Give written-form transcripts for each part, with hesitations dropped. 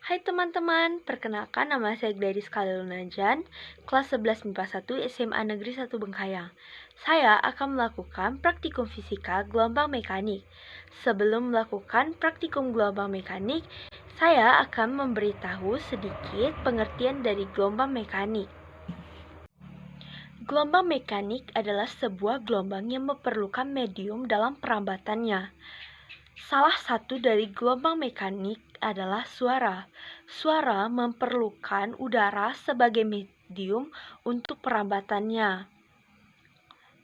Hai teman-teman, perkenalkan nama saya Gladys Kalilunajan, kelas 11 MIPA 1 SMA Negeri 1 Bengkayang. Saya akan melakukan praktikum fisika gelombang mekanik. Sebelum melakukan praktikum gelombang mekanik, saya akan memberitahu sedikit pengertian dari gelombang mekanik. Gelombang mekanik adalah sebuah gelombang yang memerlukan medium dalam perambatannya. Salah satu dari gelombang mekanik adalah suara. Suara memerlukan udara sebagai medium untuk perambatannya.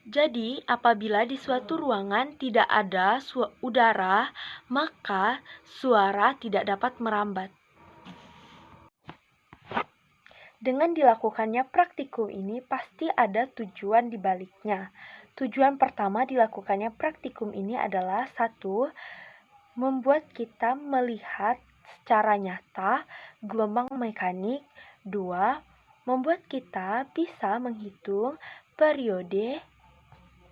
Jadi, apabila di suatu ruangan tidak ada udara, maka suara tidak dapat merambat. Dengan dilakukannya praktikum ini, pasti ada tujuan di baliknya. Tujuan pertama dilakukannya praktikum ini adalah 1. Membuat kita melihat secara nyata gelombang mekanik. 2. Membuat kita bisa menghitung periode,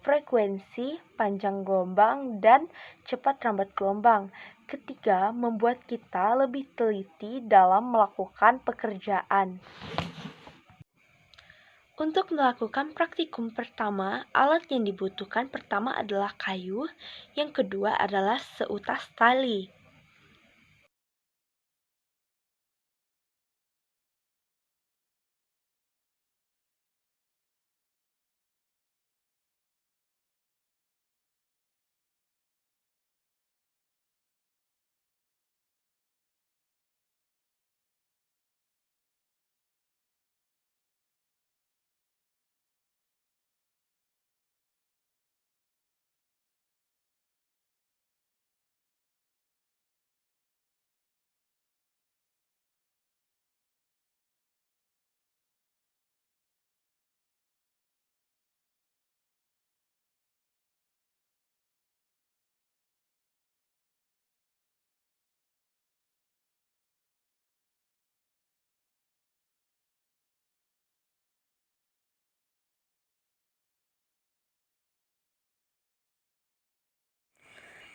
frekuensi, panjang gelombang, dan cepat rambat gelombang. Ketiga, membuat kita lebih teliti dalam melakukan pekerjaan. Untuk melakukan praktikum pertama, alat yang dibutuhkan pertama adalah kayu, yang kedua adalah seutas tali.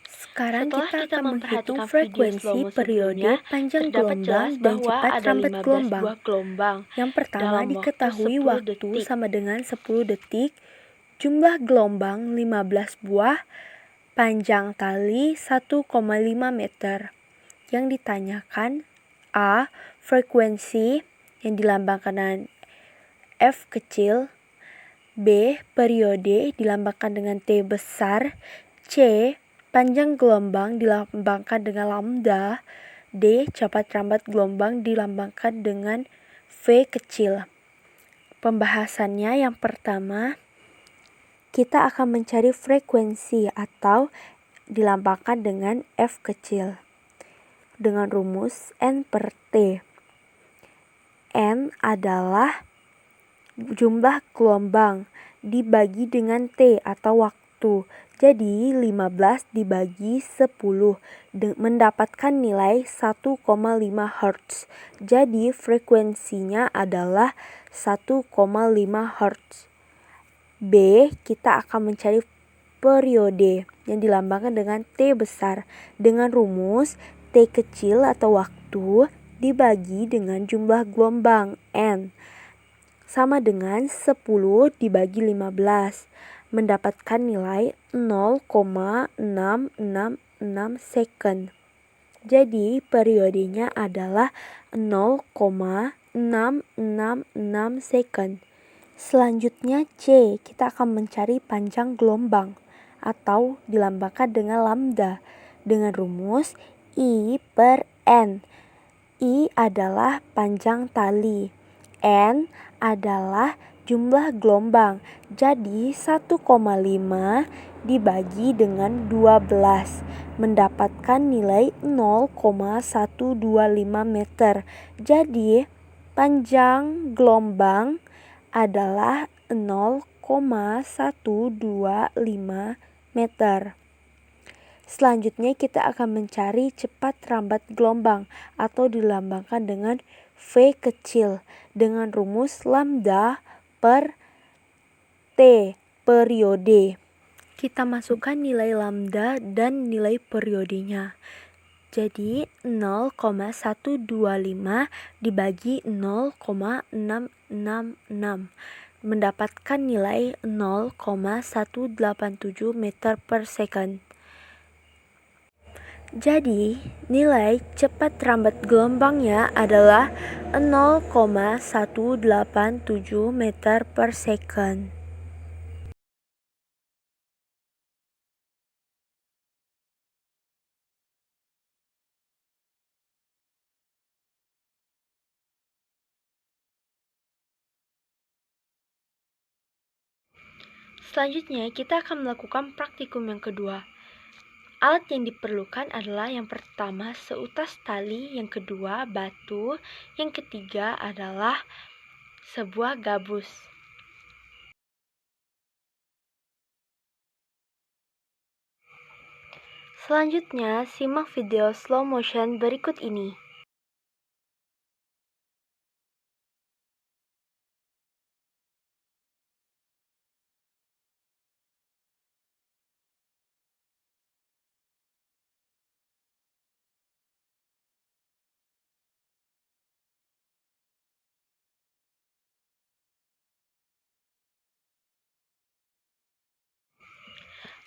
Sekarang Setelah kita kita akan menghitung memperhatikan video frekuensi, slow-mo periode, sebelumnya, panjang terdapat jelas gelombang, dan bahwa cepat ada rambat 15 gelombang. buah gelombang. Yang pertama Dalam waktu diketahui 10 waktu detik. sama dengan 10 detik, jumlah gelombang 15 buah, panjang tali 1,5 meter. Yang ditanyakan A. Frekuensi yang dilambangkan dengan F kecil, B. Periode dilambangkan dengan T besar, C. Panjang gelombang dilambangkan dengan lambda, D. Cepat rambat gelombang dilambangkan dengan V kecil. Pembahasannya yang pertama, kita akan mencari frekuensi atau dilambangkan dengan F kecil dengan rumus N per T. N adalah jumlah gelombang dibagi dengan T atau waktu. Jadi 15 dibagi 10 mendapatkan nilai 1,5 Hz. Jadi frekuensinya adalah 1,5 Hz. B, kita akan mencari periode yang dilambangkan dengan T besar dengan rumus T kecil atau waktu dibagi dengan jumlah gelombang N sama dengan 10 dibagi 15 mendapatkan nilai 0,666 second. Jadi periodenya adalah 0,666 second. Selanjutnya C, kita akan mencari panjang gelombang atau dilambangkan dengan lambda dengan rumus I per N. I adalah panjang tali, N adalah jumlah gelombang. Jadi 1,5 dibagi dengan 12 mendapatkan nilai 0,125 meter. Jadi panjang gelombang adalah 0,125 meter. Selanjutnya kita akan mencari cepat rambat gelombang atau dilambangkan dengan V kecil dengan rumus lambda per T periode. Kita masukkan nilai lambda dan nilai periodenya. Jadi 0,125 dibagi 0,666 mendapatkan nilai 0,187 meter per second. Jadi, nilai cepat rambat gelombangnya adalah 0,187 meter per second. Selanjutnya, kita akan melakukan praktikum yang kedua. Alat yang diperlukan adalah yang pertama seutas tali, yang kedua batu, yang ketiga adalah sebuah gabus. Selanjutnya, simak video slow motion berikut ini.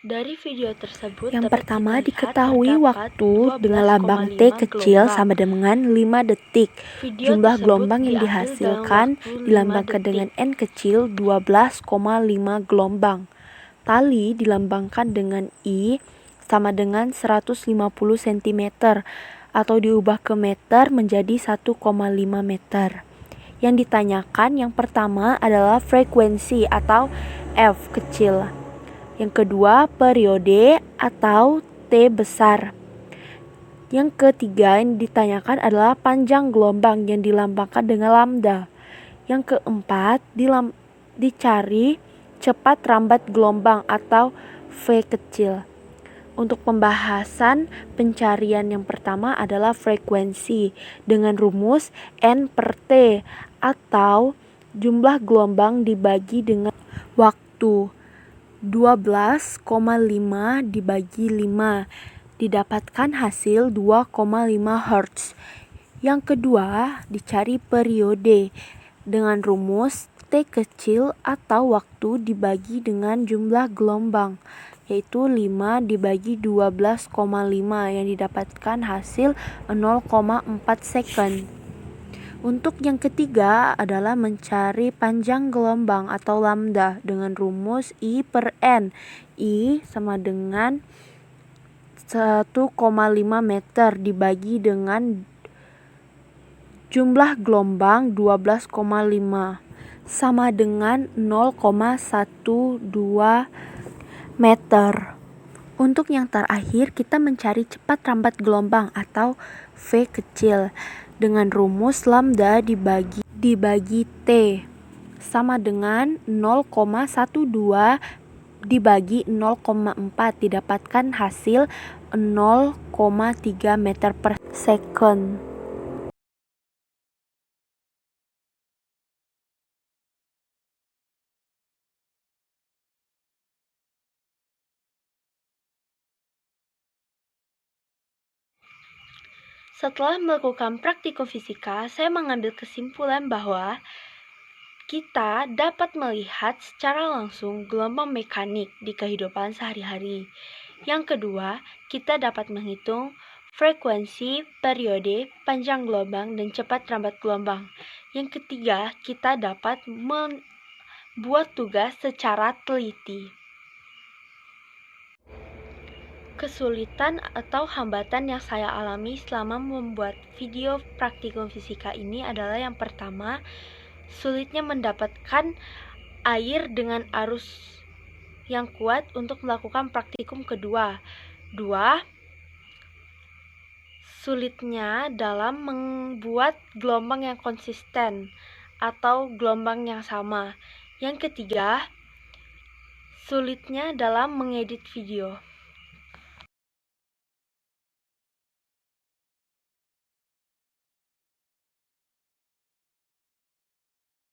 Dari video tersebut, Yang dapat pertama kita lihat diketahui terdapat waktu dengan lambang T 12,5 kecil gelombang. sama dengan 5 detik. Video Jumlah tersebut gelombang yang diambil dihasilkan dalam waktu 5 dilambangkan detik. dengan N kecil 12,5 gelombang. Tali dilambangkan dengan I sama dengan 150 cm atau diubah ke meter menjadi 1,5 meter. Yang ditanyakan yang pertama adalah frekuensi atau F kecil. Yang kedua, periode atau T besar. Yang ketiga yang ditanyakan adalah panjang gelombang yang dilambangkan dengan lambda. Yang keempat, dicari cepat rambat gelombang atau V kecil. Untuk pembahasan pencarian yang pertama adalah frekuensi dengan rumus N per T atau jumlah gelombang dibagi dengan waktu. 12,5 dibagi 5 didapatkan hasil 2,5 Hz. Yang kedua, dicari periode dengan rumus T kecil atau waktu dibagi dengan jumlah gelombang, yaitu 5 dibagi 12,5 yang didapatkan hasil 0,4 second. Untuk yang ketiga adalah mencari panjang gelombang atau lambda dengan rumus I per N. I sama dengan 1,5 meter dibagi dengan jumlah gelombang 12,5 sama dengan 0,12 meter. Untuk yang terakhir kita mencari cepat rambat gelombang atau V kecil dengan rumus lambda dibagi T sama dengan 0,12 dibagi 0,4 didapatkan hasil 0,3 meter per second. Setelah melakukan praktikum fisika, saya mengambil kesimpulan bahwa kita dapat melihat secara langsung gelombang mekanik di kehidupan sehari-hari. Yang kedua, kita dapat menghitung frekuensi, periode, panjang gelombang, dan cepat rambat gelombang. Yang ketiga, kita dapat membuat tugas secara teliti. Kesulitan atau hambatan yang saya alami selama membuat video praktikum fisika ini adalah yang pertama, sulitnya mendapatkan air dengan arus yang kuat untuk melakukan praktikum kedua. Dua, sulitnya dalam membuat gelombang yang konsisten atau gelombang yang sama. Yang ketiga, sulitnya dalam mengedit video.